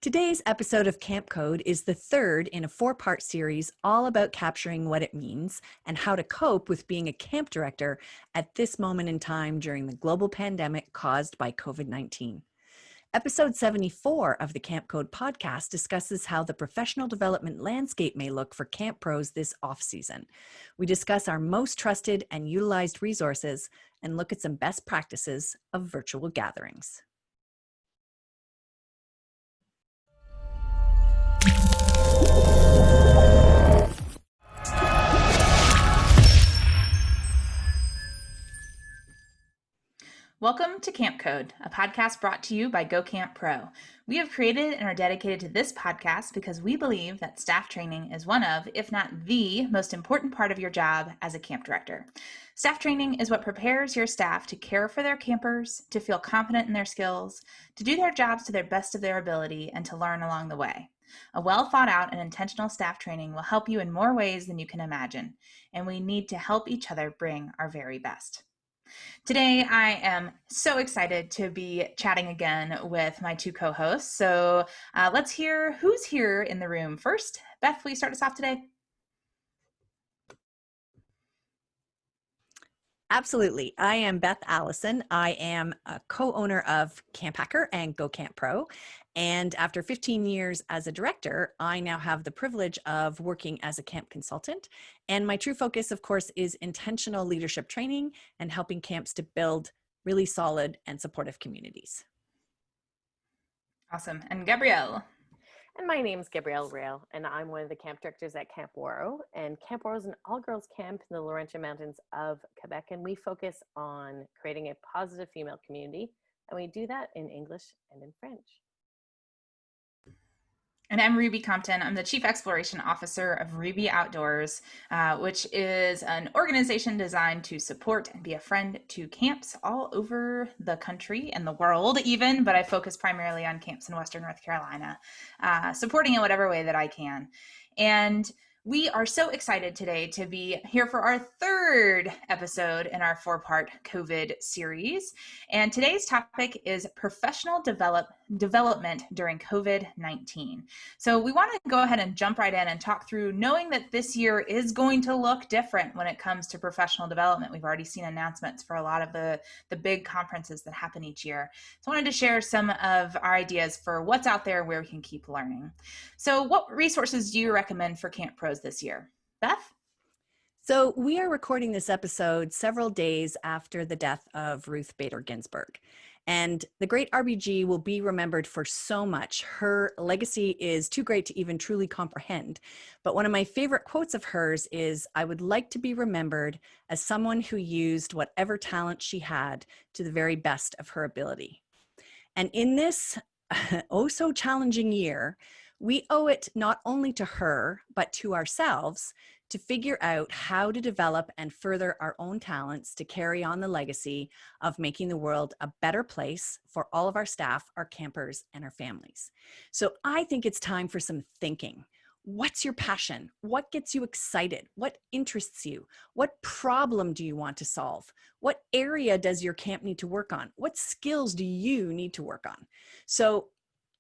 Today's episode of Camp Code is the third in a four-part series all about capturing what it means and how to cope with being a camp director at this moment in time during the global pandemic caused by COVID-19. Episode 74 of the Camp Code podcast discusses how the professional development landscape may look for camp pros this off-season. We discuss our most trusted and utilized resources and look at some best practices of virtual gatherings. Welcome to Camp Code, a podcast brought to you by Go Camp Pro. We have created and are dedicated to this podcast because we believe that staff training is one of, if not the, most important part of your job as a camp director. Staff training is what prepares your staff to care for their campers, to feel confident in their skills, to do their jobs to their best of their ability, and to learn along the way. A well thought out and intentional staff training will help you in more ways than you can imagine, and we need to help each other bring our very best. Today, I am so excited to be chatting again with my two co-hosts. So let's hear who's here in the room first. Beth, will you start us off today? Absolutely. I am Beth Allison. I am a co-owner of Camp Hacker and Go Camp Pro. And after 15 years as a director, I now have the privilege of working as a camp consultant. And my true focus, of course, is intentional leadership training and helping camps to build really solid and supportive communities. Awesome. And Gabrielle? And my name is Gabrielle Rail, and I'm one of the camp directors at Camp Waro. And Camp Waro is an all-girls camp in the Laurentian Mountains of Quebec, and we focus on creating a positive female community, and we do that in English and in French. And I'm Ruby Compton. I'm the Chief Exploration Officer of Ruby Outdoors, which is an organization designed to support and be a friend to camps all over the country and the world even, but I focus primarily on camps in Western North Carolina, supporting in whatever way that I can. And we are so excited today to be here for our third episode in our four-part COVID series. And today's topic is professional development during COVID-19. So we want to go ahead and jump right in and talk through knowing that this year is going to look different when it comes to professional development. We've already seen announcements for a lot of the big conferences that happen each year. So I wanted to share some of our ideas for what's out there where we can keep learning. So what resources do you recommend for camp pros this year? Beth? So we are recording this episode several days after the death of Ruth Bader Ginsburg. And the great RBG will be remembered for so much. Her legacy is too great to even truly comprehend. But one of my favorite quotes of hers is, "I would like to be remembered as someone who used whatever talent she had to the very best of her ability." And in this oh so challenging year, we owe it not only to her, but to ourselves to figure out how to develop and further our own talents to carry on the legacy of making the world a better place for all of our staff, our campers, and our families. So I think it's time for some thinking. What's your passion? What gets you excited? What interests you? What problem do you want to solve? What area does your camp need to work on? What skills do you need to work on? So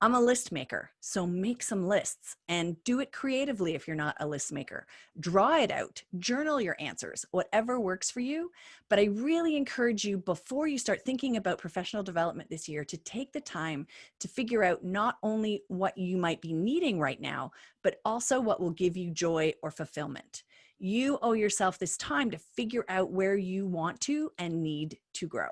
I'm a list maker, so make some lists and do it creatively if you're not a list maker. Draw it out, journal your answers, whatever works for you. But I really encourage you, before you start thinking about professional development this year, to take the time to figure out not only what you might be needing right now, but also what will give you joy or fulfillment. You owe yourself this time to figure out where you want to and need to grow.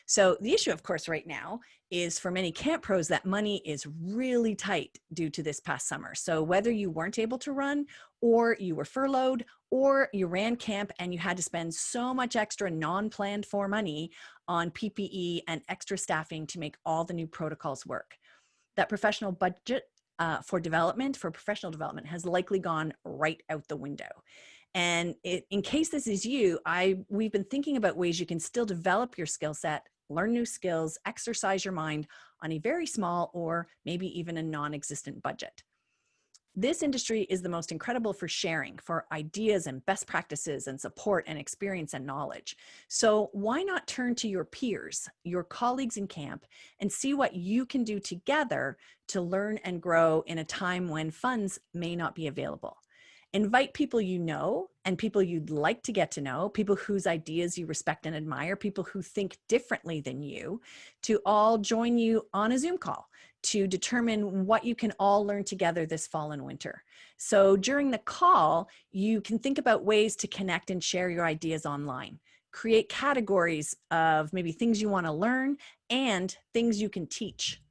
So the issue, of course, right now is for many camp pros that money is really tight due to this past summer. So whether you weren't able to run, or you were furloughed, or you ran camp and you had to spend so much extra non-planned for money on PPE and extra staffing to make all the new protocols work, that professional budget for professional development has likely gone right out the window. And in case this is you, we've been thinking about ways you can still develop your skill set, learn new skills, exercise your mind on a very small or maybe even a non-existent budget. This industry is the most incredible for sharing, for ideas and best practices and support and experience and knowledge. So why not turn to your peers, your colleagues in camp, and see what you can do together to learn and grow in a time when funds may not be available. Invite people you know and people you'd like to get to know, people whose ideas you respect and admire, people who think differently than you, to all join you on a Zoom call to determine what you can all learn together this fall and winter. So during the call, you can think about ways to connect and share your ideas online. Create categories of maybe things you want to learn and things you can teach.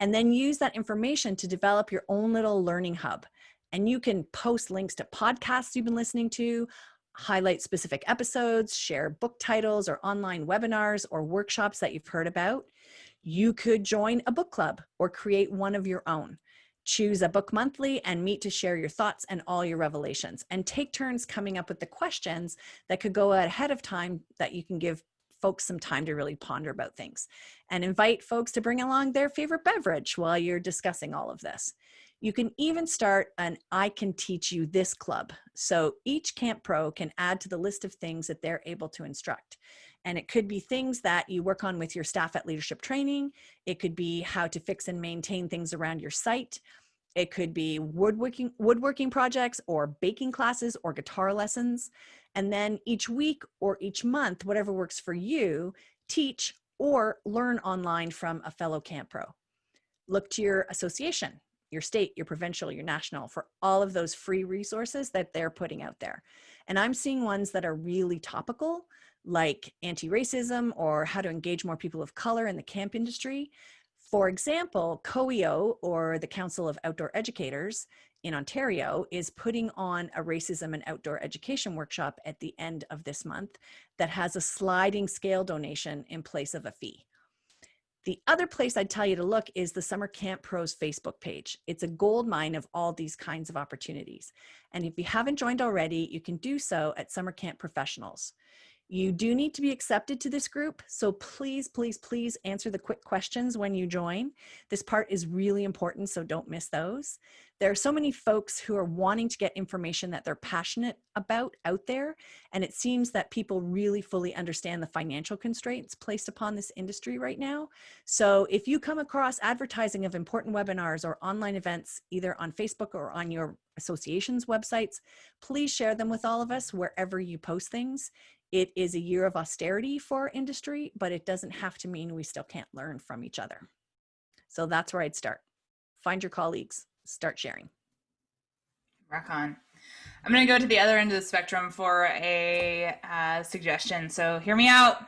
And then use that information to develop your own little learning hub. And you can post links to podcasts you've been listening to, highlight specific episodes, share book titles or online webinars or workshops that you've heard about. You could join a book club or create one of your own. Choose a book monthly and meet to share your thoughts and all your revelations. And take turns coming up with the questions that could go ahead of time that you can give folks some time to really ponder about things. And invite folks to bring along their favorite beverage while you're discussing all of this. You can even start an I Can Teach You This club. So each camp pro can add to the list of things that they're able to instruct. And it could be things that you work on with your staff at leadership training. It could be how to fix and maintain things around your site. It could be woodworking projects or baking classes or guitar lessons. And then each week or each month, whatever works for you, teach or learn online from a fellow camp pro. Look to your association, your state, your provincial, your national, for all of those free resources that they're putting out there. And I'm seeing ones that are really topical, like anti-racism or how to engage more people of color in the camp industry. For example, COEO, or the Council of Outdoor Educators in Ontario, is putting on a racism and outdoor education workshop at the end of this month that has a sliding scale donation in place of a fee. The other place I'd tell you to look is the Summer Camp Pros Facebook page. It's a gold mine of all these kinds of opportunities. And if you haven't joined already, you can do so at Summer Camp Professionals. You do need to be accepted to this group, so please, please, please answer the quick questions when you join. This part is really important, so don't miss those. There are so many folks who are wanting to get information that they're passionate about out there, and it seems that people really fully understand the financial constraints placed upon this industry right now. So if you come across advertising of important webinars or online events, either on Facebook or on your association's websites, please share them with all of us wherever you post things. It is a year of austerity for our industry, but it doesn't have to mean we still can't learn from each other. So that's where I'd start. Find your colleagues, start sharing. Rock on. I'm going to go to the other end of the spectrum for a suggestion. So hear me out.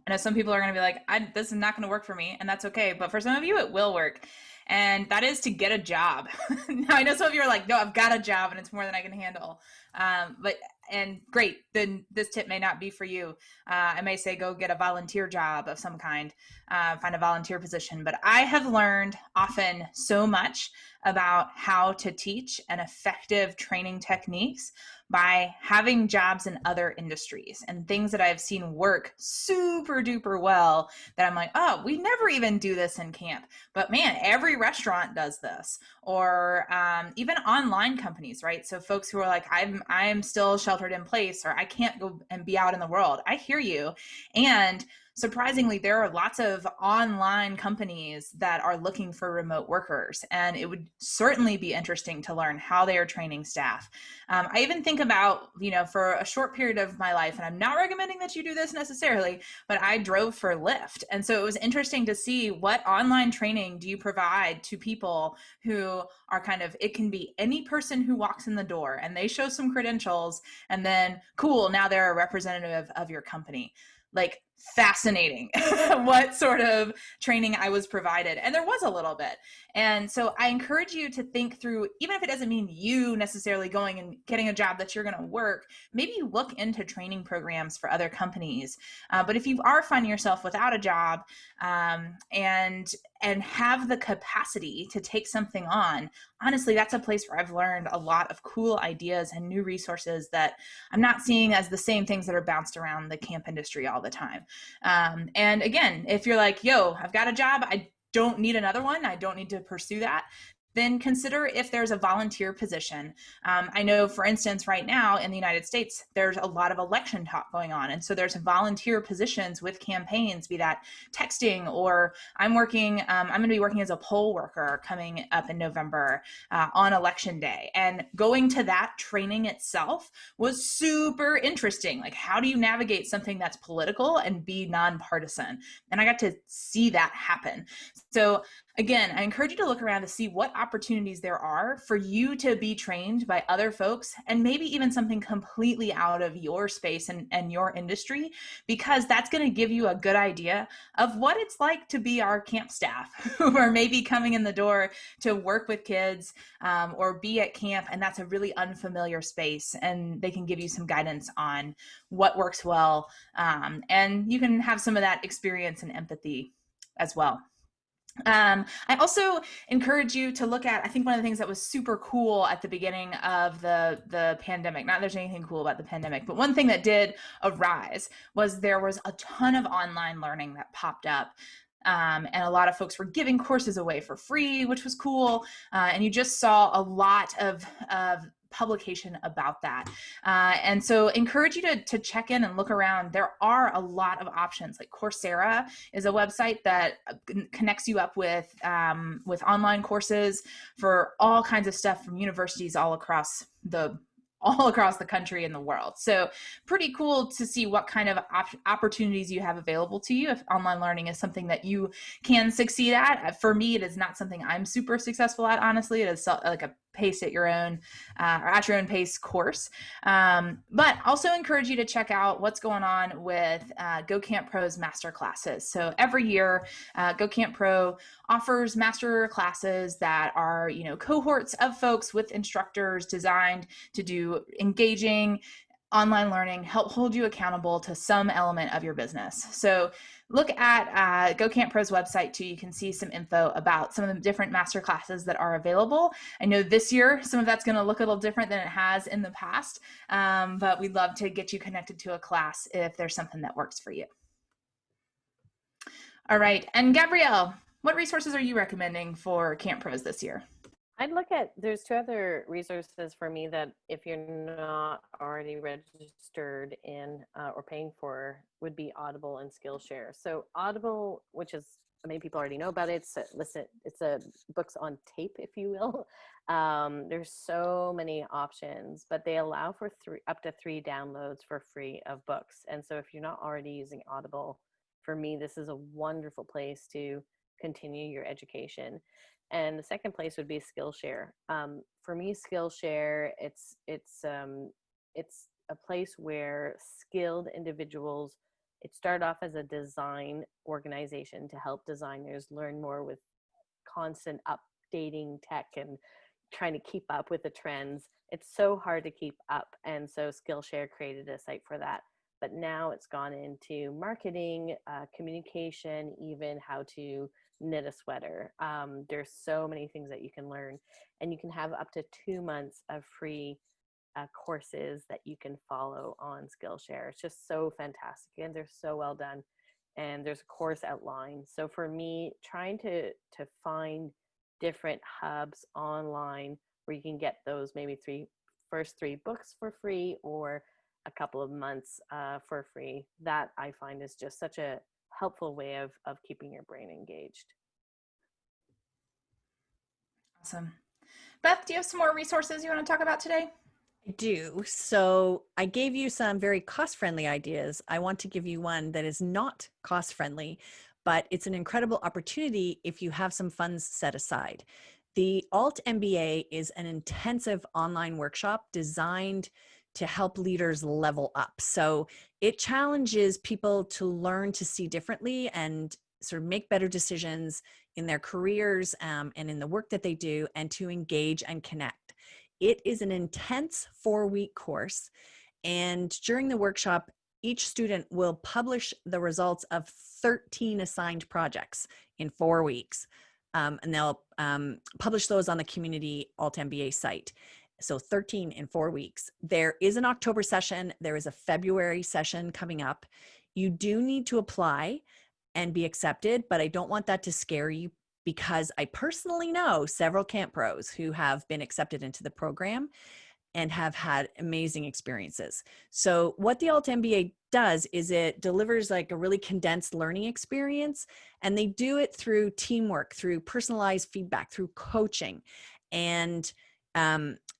I know some people are going to be like, this is not going to work for me, and that's okay. But for some of you, it will work. And that is to get a job. Now, I know some of you are like, no, I've got a job and it's more than I can handle. And great, then this tip may not be for you. I may say, go get a volunteer job of some kind, find a volunteer position. But I have learned often so much about how to teach and effective training techniques by having jobs in other industries and things that I've seen work super duper well that I'm like, oh, we never even do this in camp, but man, every restaurant does this. Or even online companies, right? So folks who are like, I'm still sheltered in place, or I can't go and be out in the world. I hear you. And surprisingly, there are lots of online companies that are looking for remote workers, and it would certainly be interesting to learn how they are training staff. I even think about, for a short period of my life, and I'm not recommending that you do this necessarily, but I drove for Lyft. And so it was interesting to see what online training do you provide to people who are it can be any person who walks in the door and they show some credentials, and then cool, now they're a representative of your company. Like, fascinating what sort of training I was provided. And there was a little bit. And so I encourage you to think through, even if it doesn't mean you necessarily going and getting a job that you're going to work, maybe look into training programs for other companies. But if you are finding yourself without a job and have the capacity to take something on, honestly, that's a place where I've learned a lot of cool ideas and new resources that I'm not seeing as the same things that are bounced around the camp industry all the time. And again, if you're like, yo, I've got a job, I don't need another one, I don't need to pursue that, then consider if there's a volunteer position. I know, for instance, right now in the United States, there's a lot of election talk going on. And so there's volunteer positions with campaigns, be that texting, or I'm going to be working as a poll worker coming up in November on election day. And going to that training itself was super interesting. Like, how do you navigate something that's political and be nonpartisan? And I got to see that happen. So again, I encourage you to look around to see what opportunities there are for you to be trained by other folks, and maybe even something completely out of your space and your industry, because that's going to give you a good idea of what it's like to be our camp staff who are maybe coming in the door to work with kids or be at camp, and that's a really unfamiliar space, and they can give you some guidance on what works well, and you can have some of that experience and empathy as well. I also encourage you to look at, I think one of the things that was super cool at the beginning of the pandemic, not that there's anything cool about the pandemic, but one thing that did arise was there was a ton of online learning that popped up. And a lot of folks were giving courses away for free, which was cool. And you just saw a lot of publication about that. And so encourage you to check in and look around. There are a lot of options. Like Coursera is a website that connects you up with online courses for all kinds of stuff from universities all across the country and the world. So pretty cool to see what kind of opportunities you have available to you if online learning is something that you can succeed at. For me, it is not something I'm super successful at, honestly. It is like a pace at your own or at your own pace course. But also encourage you to check out what's going on with Go Camp Pro's master classes. So every year, Go Camp Pro offers master classes that are, cohorts of folks with instructors designed to do engaging online learning, help hold you accountable to some element of your business. So look at Go Camp Pro's website too. You can see some info about some of the different master classes that are available. I know this year, some of that's going to look a little different than it has in the past, but we'd love to get you connected to a class if there's something that works for you. All right. And Gabrielle, what resources are you recommending for Camp Pros this year? I'd look at, there's two other resources for me that if you're not already registered in or paying for, would be Audible and Skillshare. So Audible, which is, many people already know about it, it's a books on tape, if you will. There's so many options, but they allow for up to 3 downloads for free of books. And so if you're not already using Audible, for me, this is a wonderful place to continue your education. And the second place would be Skillshare. For me, Skillshare, it's a place where skilled individuals, it started off as a design organization to help designers learn more with constant updating tech and trying to keep up with the trends. It's so hard to keep up. And so Skillshare created a site for that. But now it's gone into marketing, communication, even how to knit a sweater. There's so many things that you can learn, and you can have up to 2 months of free courses that you can follow on Skillshare. It's just so fantastic, and they're so well done, and there's a course outline. So for me, trying to find different hubs online where you can get those maybe first 3 books for free, or a couple of months for free, that I find is just such a helpful way of keeping your brain engaged. Awesome. Beth, do you have some more resources you want to talk about today? I do. So I gave you some very cost-friendly ideas. I want to give you one that is not cost-friendly, but it's an incredible opportunity if you have some funds set aside. The Alt MBA is an intensive online workshop designed to help leaders level up. So it challenges people to learn to see differently and sort of make better decisions in their careers and in the work that they do, and to engage and connect. It is an intense 4-week course. And during the workshop, each student will publish the results of 13 assigned projects in 4 weeks. And they'll publish those on the community Alt MBA site. So 13 in 4 weeks. There is an October session. There is a February session coming up. You do need to apply and be accepted, but I don't want that to scare you. because I personally know several camp pros who have been accepted into the program and have had amazing experiences. So what the Alt MBA does is it delivers like a really condensed learning experience, and they do it through teamwork, through personalized feedback, through coaching, and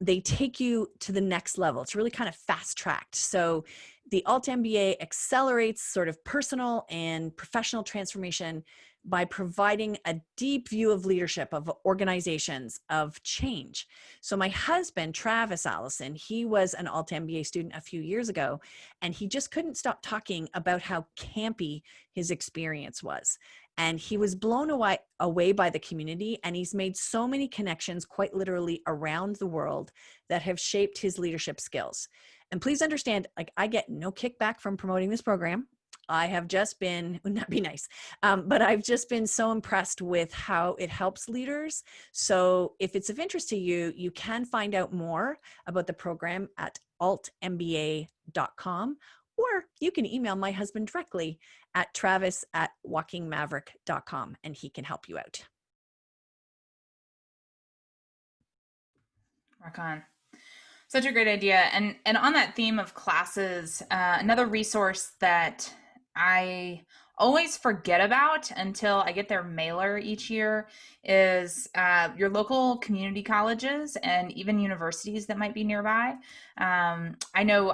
they take you to the next level. It's really kind of fast tracked. So the Alt MBA accelerates sort of personal and professional transformation by providing a deep view of leadership, of organizations, of change. So my husband, Travis Allison, he was an Alt MBA student a few years ago, and he just couldn't stop talking about how campy his experience was. And he was blown away by the community, and he's made so many connections, quite literally around the world, that have shaped his leadership skills. And please understand, like, I get no kickback from promoting this program. I have just been, wouldn't that be nice? But I've just been so impressed with how it helps leaders. So if it's of interest to you, you can find out more about the program at altmba.com, or you can email my husband directly at travis@walkingmaverick.com, and he can help you out. Rock on. Such a great idea. And on that theme of classes, another resource that I always forget about until I get their mailer each year is your local community colleges and even universities that might be nearby. I know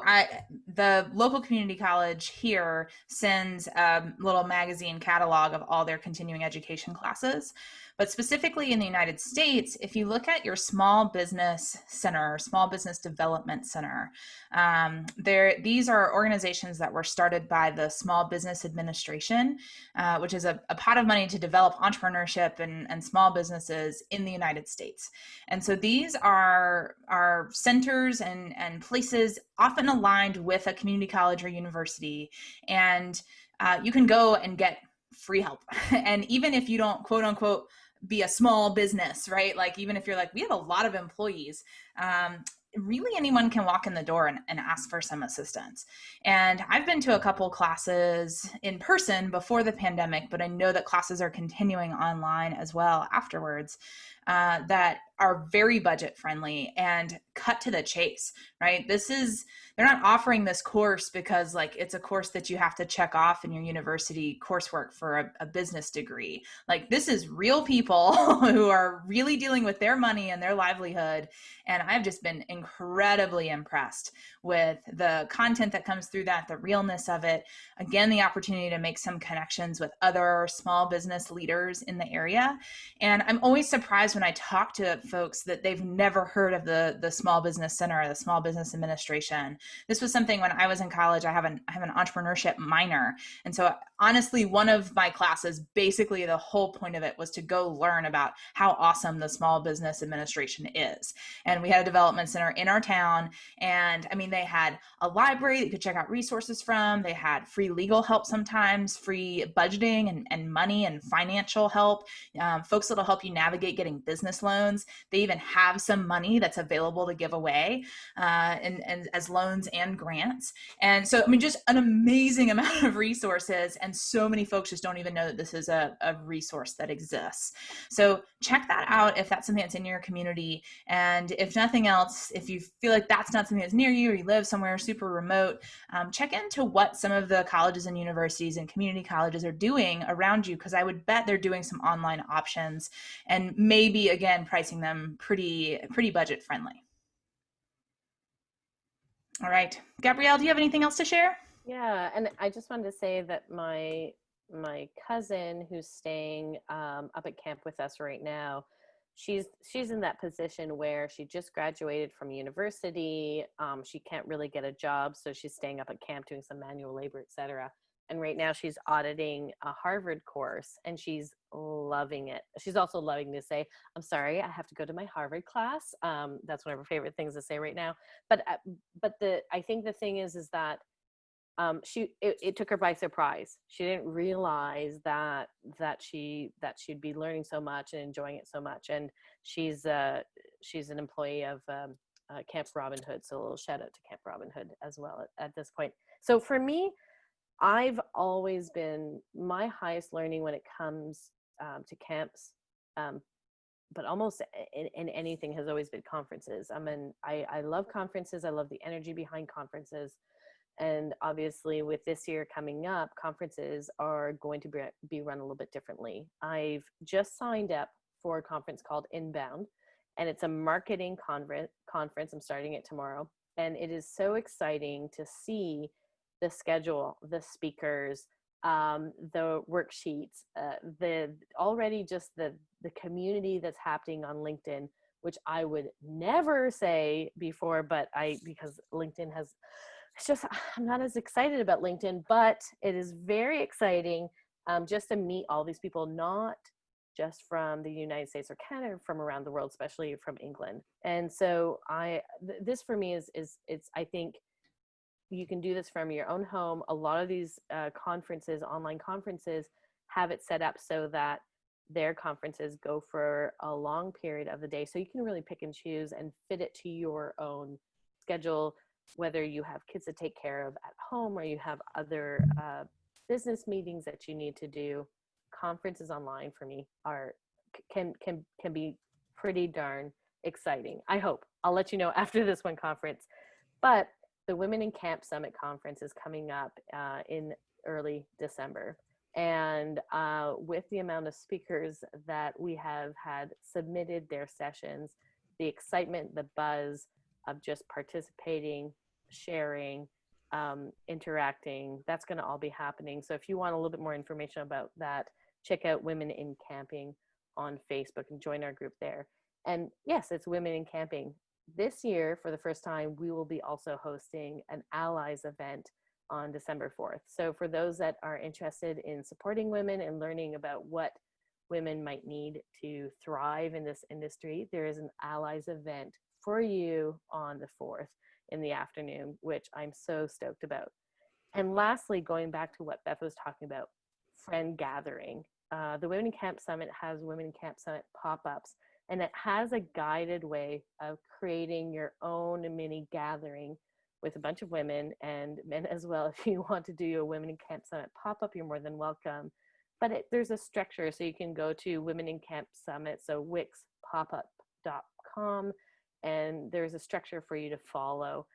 the local community college here sends a little magazine catalog of all their continuing education classes. But specifically in the United States, if you look at your small business center, small business development center, these are organizations that were started by the Small Business Administration, which is a pot of money to develop entrepreneurship and small businesses in the United States. And so these are centers and places often aligned with a community college or university. And you can go and get free help. And even if you don't, quote unquote, be a small business, right? Like, even if you're like, we have a lot of employees, really anyone can walk in the door and ask for some assistance. And I've been to a couple classes in person before the pandemic, but I know that classes are continuing online as well afterwards, that are very budget friendly and cut to the chase, right? They're not offering this course because like it's a course that you have to check off in your university coursework for a business degree. Like, this is real people who are really dealing with their money and their livelihood. And I've just been incredibly impressed with the content that comes through that, the realness of it. Again, the opportunity to make some connections with other small business leaders in the area. And I'm always surprised when I talk to folks that they've never heard of the Small Business Center or the Small Business Administration. This was something when I was in college. I have an entrepreneurship minor. And so honestly, one of my classes, basically the whole point of it was to go learn about how awesome the Small Business Administration is. And we had a development center in our town. And I mean, they had a library that you could check out resources from. They had free legal help sometimes, free budgeting and money and financial help, folks that'll help you navigate getting business loans. They even have some money that's available to give away and as loans and grants. And so, I mean, just an amazing amount of resources. And so many folks just don't even know that this is a resource that exists. So check that out if that's something that's in your community. And if nothing else, if you feel like that's not something that's near you or you live somewhere super remote, check into what some of the colleges and universities and community colleges are doing around you, because I would bet they're doing some online options and maybe, again, pricing them pretty budget friendly. All right. Gabrielle, do you have anything else to share? Yeah, and I just wanted to say that my cousin who's staying up at camp with us right now, she's in that position where she just graduated from university. She can't really get a job, so she's staying up at camp doing some manual labor, etc. And right now she's auditing a Harvard course, and she's loving it. She's also loving to say, I'm sorry, I have to go to my Harvard class. That's one of her favorite things to say right now. But I think the thing is that it took her by surprise. She didn't realize that she'd be learning so much and enjoying it so much. And she's an employee of Camp Robin Hood, so a little shout out to Camp Robin Hood as well at this point. So for me, I've always been my highest learning when it comes to camps but almost in anything has always been conferences. I love conferences. I love the energy behind conferences. And obviously with this year coming up, conferences are going to be run a little bit differently. I've just signed up for a conference called Inbound, and it's a marketing conference. I'm starting it tomorrow. And it is so exciting to see the schedule, the speakers, the worksheets, already just the community that's happening on LinkedIn, which I would never say before, but because LinkedIn has, it's just, I'm not as excited about LinkedIn, but it is very exciting just to meet all these people, not just from the United States or Canada, from around the world, especially from England. And so this for me is I think you can do this from your own home. A lot of these conferences, online conferences, have it set up so that their conferences go for a long period of the day. So you can really pick and choose and fit it to your own schedule, whether you have kids to take care of at home or you have other business meetings that you need to do. Conferences online for me can be pretty darn exciting. I hope. I'll let you know after this one conference. But the Women in Camp Summit Conference is coming up in early December. And with the amount of speakers that we have had submitted their sessions, the excitement, the buzz of just participating, sharing, interacting, that's going to all be happening. So if you want a little bit more information about that, check out Women in Camping on Facebook and join our group there. And yes, it's Women in Camping. This year, for the first time, we will be also hosting an Allies event on December 4th. So for those that are interested in supporting women and learning about what women might need to thrive in this industry, there is an Allies event for you on the 4th in the afternoon, which I'm so stoked about. And lastly, going back to what Beth was talking about, friend gathering. The Women in Camp Summit has Women in Camp Summit pop-ups, and it has a guided way of creating your own mini gathering with a bunch of women and men as well. If you want to do a Women in Camp Summit pop-up, you're more than welcome. But there's a structure, so you can go to Women in Camp Summit, so wixpopup.com, and there's a structure for you to follow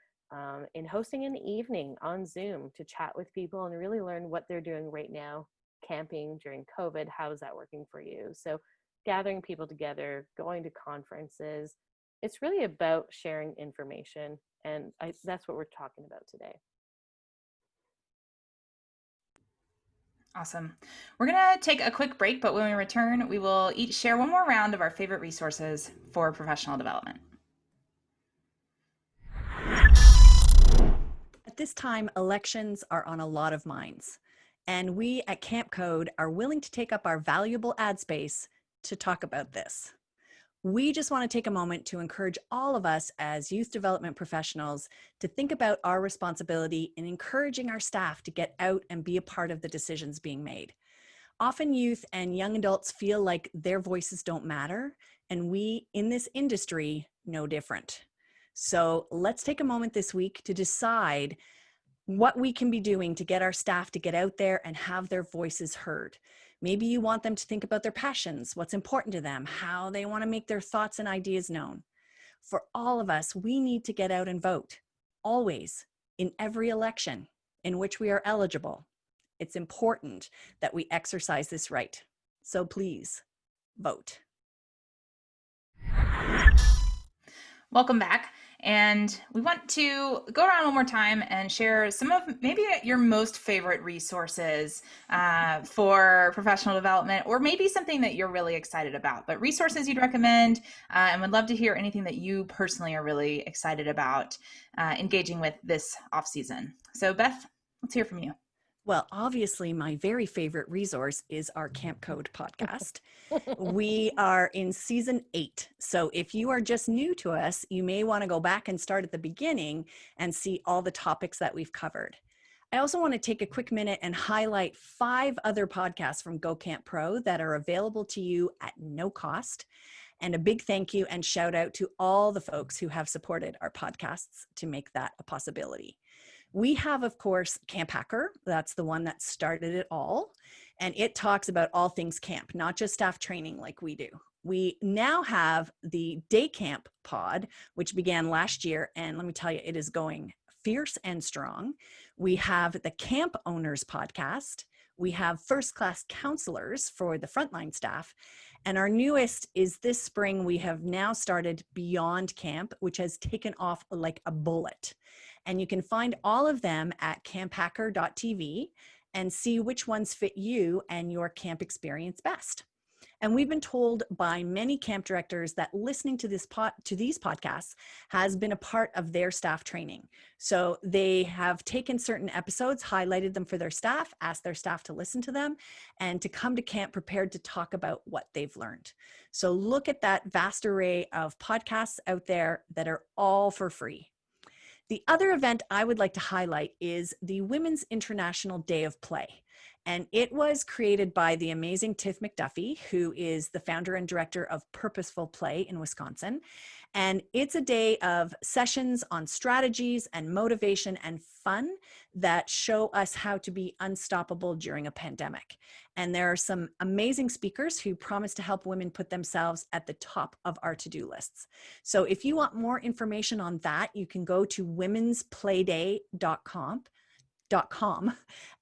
in hosting an evening on Zoom to chat with people and really learn what they're doing right now, camping during COVID. How is that working for you? So gathering people together, going to conferences, it's really about sharing information. And that's what we're talking about today. Awesome. We're going to take a quick break, but when we return, we will each share one more round of our favorite resources for professional development. At this time, elections are on a lot of minds, and we at Camp Code are willing to take up our valuable ad space to talk about this. We just want to take a moment to encourage all of us as youth development professionals to think about our responsibility in encouraging our staff to get out and be a part of the decisions being made. Often youth and young adults feel like their voices don't matter, and we in this industry know different. So let's take a moment this week to decide what we can be doing to get our staff to get out there and have their voices heard. Maybe you want them to think about their passions, what's important to them, how they want to make their thoughts and ideas known. For all of us, we need to get out and vote, always, in every election in which we are eligible. It's important that we exercise this right. So please, vote. Welcome back. And we want to go around one more time and share some of maybe your most favorite resources for professional development, or maybe something that you're really excited about, but resources you'd recommend, and would love to hear anything that you personally are really excited about engaging with this off season. So Beth, let's hear from you. Well, obviously, my very favorite resource is our Camp Code podcast. We are in season 8. So if you are just new to us, you may want to go back and start at the beginning and see all the topics that we've covered. I also want to take a quick minute and highlight 5 other podcasts from Go Camp Pro that are available to you at no cost. And a big thank you and shout out to all the folks who have supported our podcasts to make that a possibility. We have, of course, Camp Hacker. That's the one that started it all. And it talks about all things camp, not just staff training like we do. We now have the Day Camp pod, which began last year. And let me tell you, it is going fierce and strong. We have the Camp Owners podcast. We have First Class Counselors for the frontline staff. And our newest is this spring, we have now started Beyond Camp, which has taken off like a bullet. And you can find all of them at camphacker.tv and see which ones fit you and your camp experience best. And we've been told by many camp directors that listening to these podcasts has been a part of their staff training. So they have taken certain episodes, highlighted them for their staff, asked their staff to listen to them, and to come to camp prepared to talk about what they've learned. So look at that vast array of podcasts out there that are all for free. The other event I would like to highlight is the Women's International Day of Play. And it was created by the amazing Tiff McDuffie, who is the founder and director of Purposeful Play in Wisconsin. And it's a day of sessions on strategies and motivation and fun that show us how to be unstoppable during a pandemic. And there are some amazing speakers who promise to help women put themselves at the top of our to-do lists. So if you want more information on that, you can go to womensplayday.com.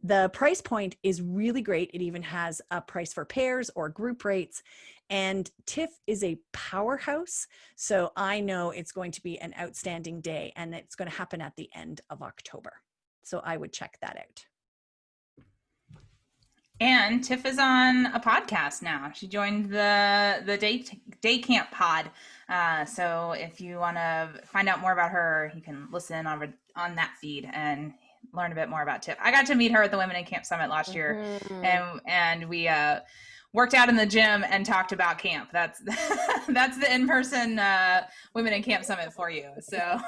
The price point is really great. It even has a price for pairs or group rates. And Tiff is a powerhouse. So I know it's going to be an outstanding day, and it's going to happen at the end of October. So I would check that out. And Tiff is on a podcast now. She joined the Day Camp pod. So if you want to find out more about her, you can listen on that feed and learn a bit more about Tiff. I got to meet her at the Women in Camp Summit last year, and we worked out in the gym and talked about camp. That's the in-person Women in Camp Summit for you. So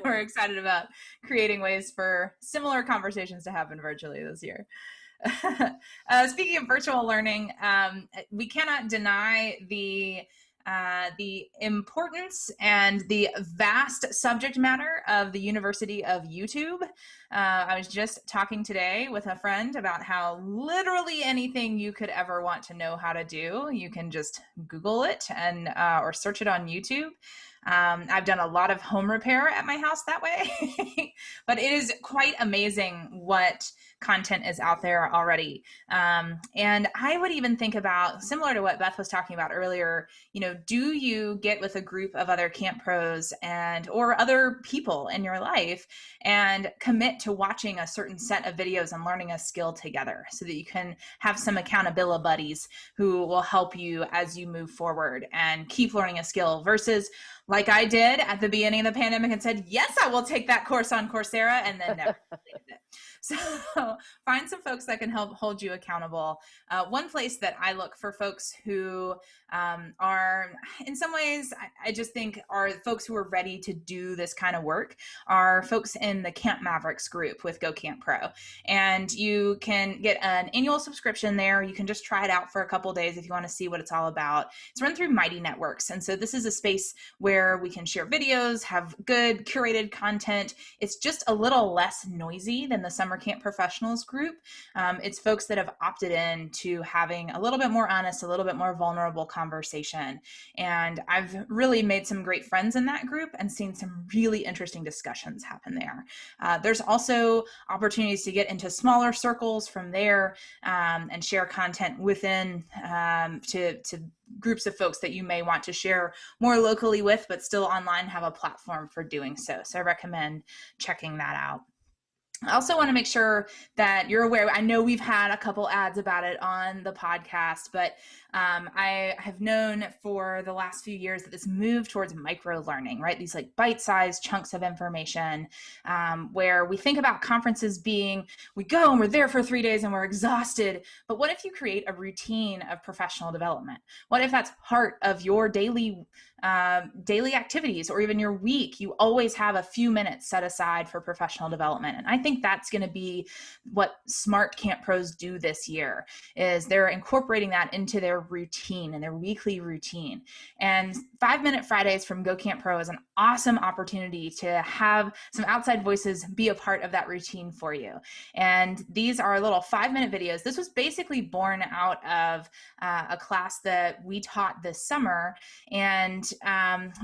we're excited about creating ways for similar conversations to happen virtually this year. Speaking of virtual learning, we cannot deny the importance and the vast subject matter of the University of YouTube. I was just talking today with a friend about how literally anything you could ever want to know how to do, you can just Google it and or search it on YouTube. I've done a lot of home repair at my house that way, but it is quite amazing what content is out there already. And I would even think about, similar to what Beth was talking about earlier, do you get with a group of other camp pros or other people in your life and commit to watching a certain set of videos and learning a skill together so that you can have some accountability buddies who will help you as you move forward and keep learning a skill versus like I did at the beginning of the pandemic and said, yes, I will take that course on Coursera, and then never completed it. So find some folks that can help hold you accountable. One place that I look for folks who are, in some ways, I just think are folks who are ready to do this kind of work are folks in the Camp Mavericks group with Go Camp Pro. And you can get an annual subscription there. You can just try it out for a couple of days if you want to see what it's all about. It's run through Mighty Networks. And so this is a space where we can share videos, have good curated content. It's just a little less noisy than the Summer Camp Professionals group. It's folks that have opted in to having a little bit more honest, a little bit more vulnerable conversation. And I've really made some great friends in that group and seen some really interesting discussions happen there. There's also opportunities to get into smaller circles from there and share content within to groups of folks that you may want to share more locally with, but still online have a platform for doing so. So I recommend checking that out. I also want to make sure that you're aware, I know we've had a couple ads about it on the podcast, but I have known for the last few years that this move towards micro learning, right? These like bite-sized chunks of information where we think about conferences being, we go and we're there for 3 days and we're exhausted. But what if you create a routine of professional development? What if that's part of your daily activities or even your week? You always have a few minutes set aside for professional development. And I think that's going to be what smart camp pros do this year, is they're incorporating that into their routine and their weekly routine. And 5-Minute Fridays from Go Camp Pro is an awesome opportunity to have some outside voices be a part of that routine for you. And these are little 5-minute videos. This was basically born out of a class that we taught this summer. And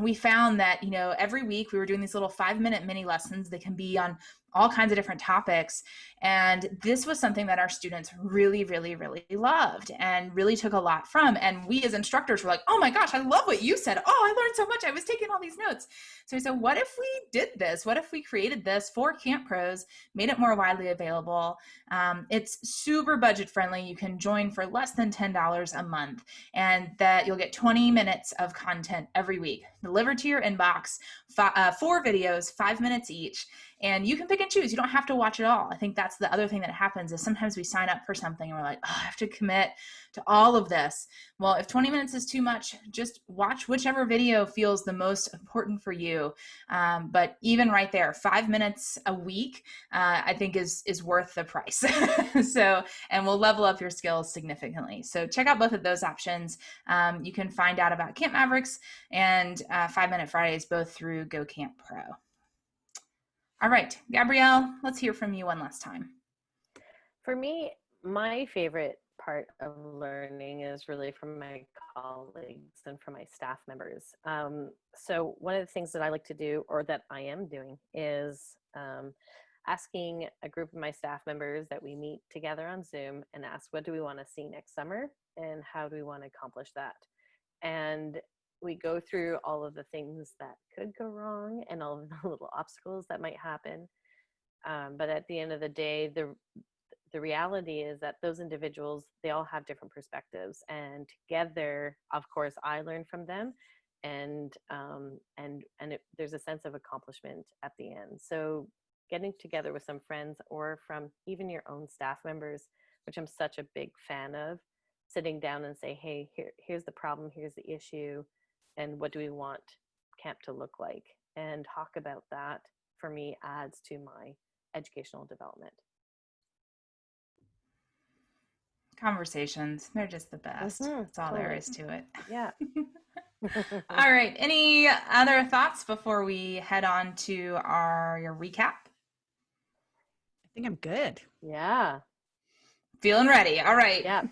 we found that, every week we were doing these little 5-minute mini lessons. They can be on all kinds of different topics. And this was something that our students really, really, really loved and really took a lot from. And we as instructors were like, oh my gosh, I love what you said. Oh, I learned so much. I was taking all these notes. So I said, what if we did this? What if we created this for Camp Pros, made it more widely available? It's super budget friendly. You can join for less than $10 a month, and that you'll get 20 minutes of content every week delivered to your inbox, 4 videos, 5 minutes each. And you can pick and choose. You don't have to watch it all. I think that's the other thing that happens is sometimes we sign up for something and we're like, oh, I have to commit to all of this. Well, if 20 minutes is too much, just watch whichever video feels the most important for you. But even right there, 5 minutes a week, I think is worth the price. And will level up your skills significantly. So check out both of those options. You can find out about Camp Mavericks and 5-Minute Fridays both through Go Camp Pro. All right, Gabrielle, let's hear from you one last time. For me, my favorite part of learning is really from my colleagues and from my staff members. So one of the things that I like to do, or that I am doing, is asking a group of my staff members that we meet together on Zoom and ask, what do we want to see next summer and how do we want to accomplish that? And we go through all of the things that could go wrong and all of the little obstacles that might happen. But at the end of the day, the reality is that those individuals, they all have different perspectives, and together, of course, I learn from them, and there's a sense of accomplishment at the end. So getting together with some friends or from even your own staff members, which I'm such a big fan of, sitting down and say, hey, here's the problem, here's the issue, and what do we want camp to look like? And talk about that, for me, adds to my educational development. Conversations, they're just the best. That's all there is to it. Yeah. All right. Any other thoughts before we head on to your recap? I think I'm good. Yeah. Feeling ready. All right. Yeah.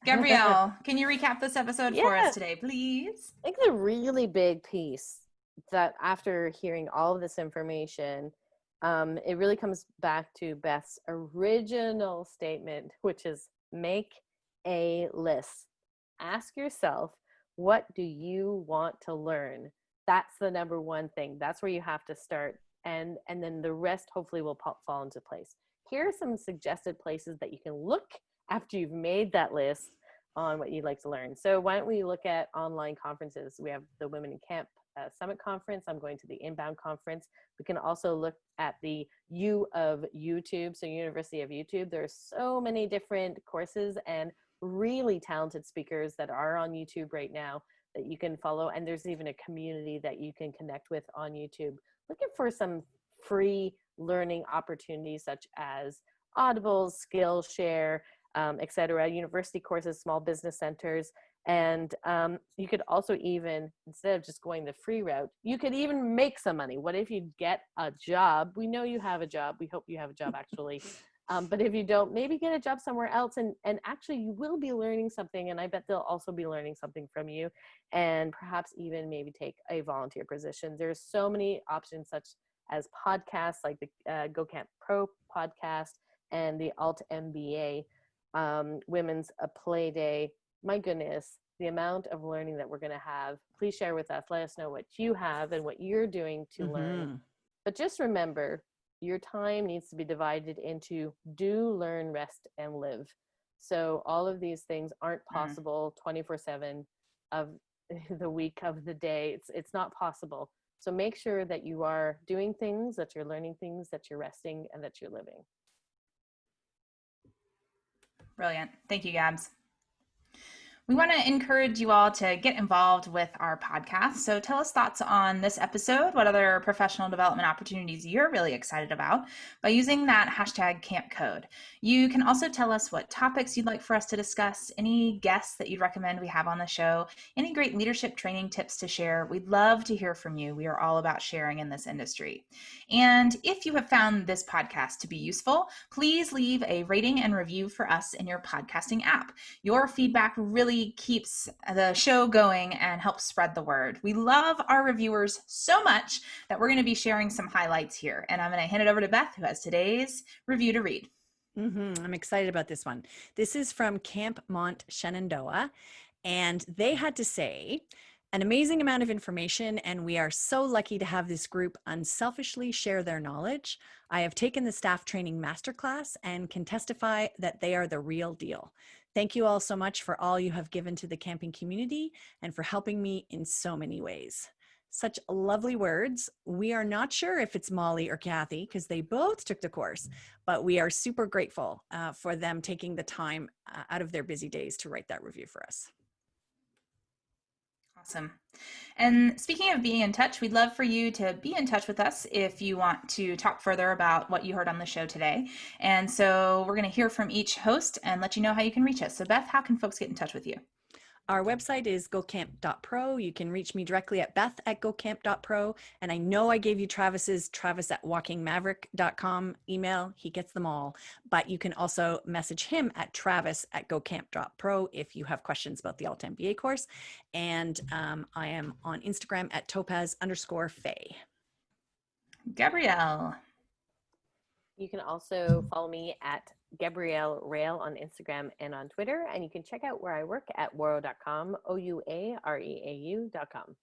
Gabrielle, can you recap this episode for us today, please? I think the really big piece that after hearing all of this information, it really comes back to Beth's original statement, which is make a list. Ask yourself, what do you want to learn? That's the number one thing. That's where you have to start. And then the rest hopefully will fall into place. Here are some suggested places that you can look after you've made that list on what you'd like to learn. So why don't we look at online conferences? We have the Women in Camp Summit Conference. I'm going to the Inbound Conference. We can also look at the U of YouTube, so University of YouTube. There's so many different courses and really talented speakers that are on YouTube right now that you can follow. And there's even a community that you can connect with on YouTube. Looking for some free learning opportunities such as Audible, Skillshare, etc., university courses, small business centers. And you could also even, instead of just going the free route, you could even make some money. What if you get a job? We know you have a job. We hope you have a job, actually. But if you don't, maybe get a job somewhere else. And actually, you will be learning something. And I bet they'll also be learning something from you. And perhaps even maybe take a volunteer position. There's so many options, such as podcasts like the Go Camp Pro podcast and the Alt MBA, Women's Play Day. My goodness, the amount of learning that we're going to have. Please share with us. Let us know what you have and what you're doing to learn. But just remember, your time needs to be divided into do, learn, rest, and live. So all of these things aren't possible 24/7 of the week, of the day. It's not possible. So make sure that you are doing things, that you're learning things, that you're resting, and that you're living. Brilliant. Thank you, Gabs. We want to encourage you all to get involved with our podcast. So tell us thoughts on this episode, what other professional development opportunities you're really excited about by using that hashtag Camp Code. You can also tell us what topics you'd like for us to discuss, any guests that you'd recommend we have on the show, any great leadership training tips to share. We'd love to hear from you. We are all about sharing in this industry. And if you have found this podcast to be useful, please leave a rating and review for us in your podcasting app. Your feedback really keeps the show going and helps spread the word. We love our reviewers so much that we're going to be sharing some highlights here. And I'm going to hand it over to Beth, who has today's review to read. I'm excited about this one. This is from Camp Mont Shenandoah, and they had to say, an amazing amount of information, and we are so lucky to have this group unselfishly share their knowledge. I have taken the staff training masterclass and can testify that they are the real deal. Thank you all so much for all you have given to the camping community and for helping me in so many ways. Such lovely words. We are not sure if it's Molly or Kathy because they both took the course, but we are super grateful for them taking the time out of their busy days to write that review for us. Awesome. And speaking of being in touch, we'd love for you to be in touch with us if you want to talk further about what you heard on the show today. And so we're going to hear from each host and let you know how you can reach us. So Beth, how can folks get in touch with you? Our website is gocamp.pro. You can reach me directly at beth@gocamp.pro. And I know I gave you Travis's, travis@walkingmaverick.com email. He gets them all. But you can also message him at travis@gocamp.pro if you have questions about the Alt MBA course. And I am on Instagram at topaz_Faye. Gabrielle. You can also follow me at Gabrielle Rail on Instagram and on Twitter. And you can check out where I work at ouareau.com, ouareau.com.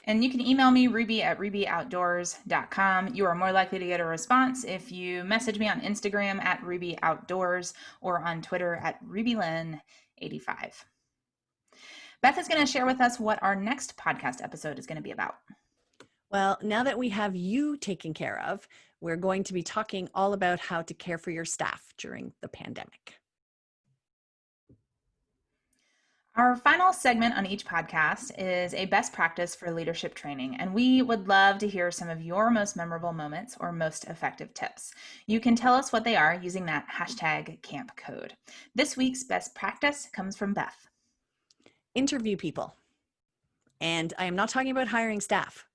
And you can email me, ruby@rubyoutdoors.com. You are more likely to get a response if you message me on Instagram at rubyoutdoors or on Twitter at rubylyn85. Beth is going to share with us what our next podcast episode is going to be about. Well, now that we have you taken care of, we're going to be talking all about how to care for your staff during the pandemic. Our final segment on each podcast is a best practice for leadership training, and we would love to hear some of your most memorable moments or most effective tips. You can tell us what they are using that hashtag Camp Code. This week's best practice comes from Beth. Interview people. And I am not talking about hiring staff.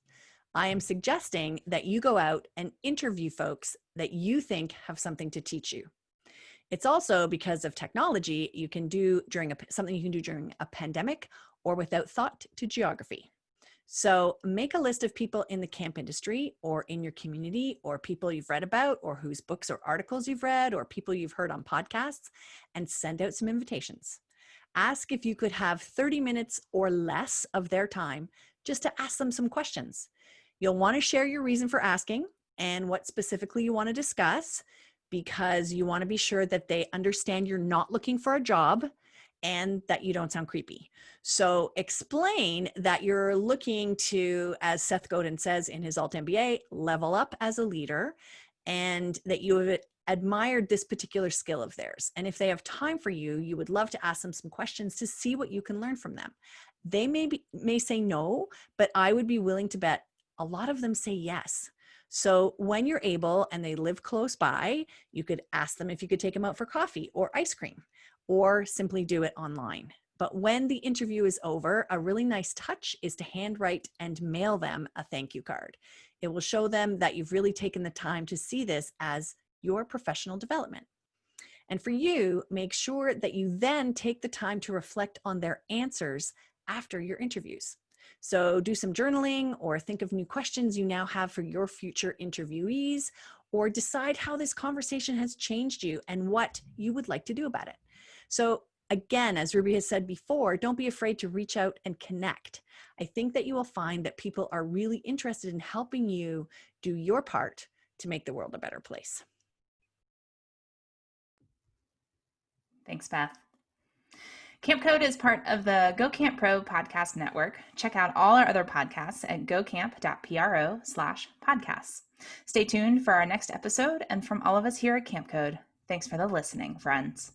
I am suggesting that you go out and interview folks that you think have something to teach you. It's also because of technology you can do something you can do during a pandemic or without thought to geography. So make a list of people in the camp industry or in your community or people you've read about or whose books or articles you've read or people you've heard on podcasts and send out some invitations. Ask if you could have 30 minutes or less of their time just to ask them some questions. You'll want to share your reason for asking and what specifically you want to discuss because you want to be sure that they understand you're not looking for a job and that you don't sound creepy. So explain that you're looking to, as Seth Godin says in his Alt MBA, level up as a leader and that you have admired this particular skill of theirs. And if they have time for you, you would love to ask them some questions to see what you can learn from them. They may say no, but I would be willing to bet a lot of them say yes. So when you're able and they live close by, you could ask them if you could take them out for coffee or ice cream or simply do it online. But when the interview is over, a really nice touch is to handwrite and mail them a thank you card. It will show them that you've really taken the time to see this as your professional development. And for you, make sure that you then take the time to reflect on their answers after your interviews. So do some journaling or think of new questions you now have for your future interviewees, or decide how this conversation has changed you and what you would like to do about it. So again, as Ruby has said before, don't be afraid to reach out and connect. I think that you will find that people are really interested in helping you do your part to make the world a better place. Thanks, Beth. Camp Code is part of the Go Camp Pro podcast network. Check out all our other podcasts at gocamp.pro/podcasts. Stay tuned for our next episode, and from all of us here at Camp Code, thanks for the listening, friends.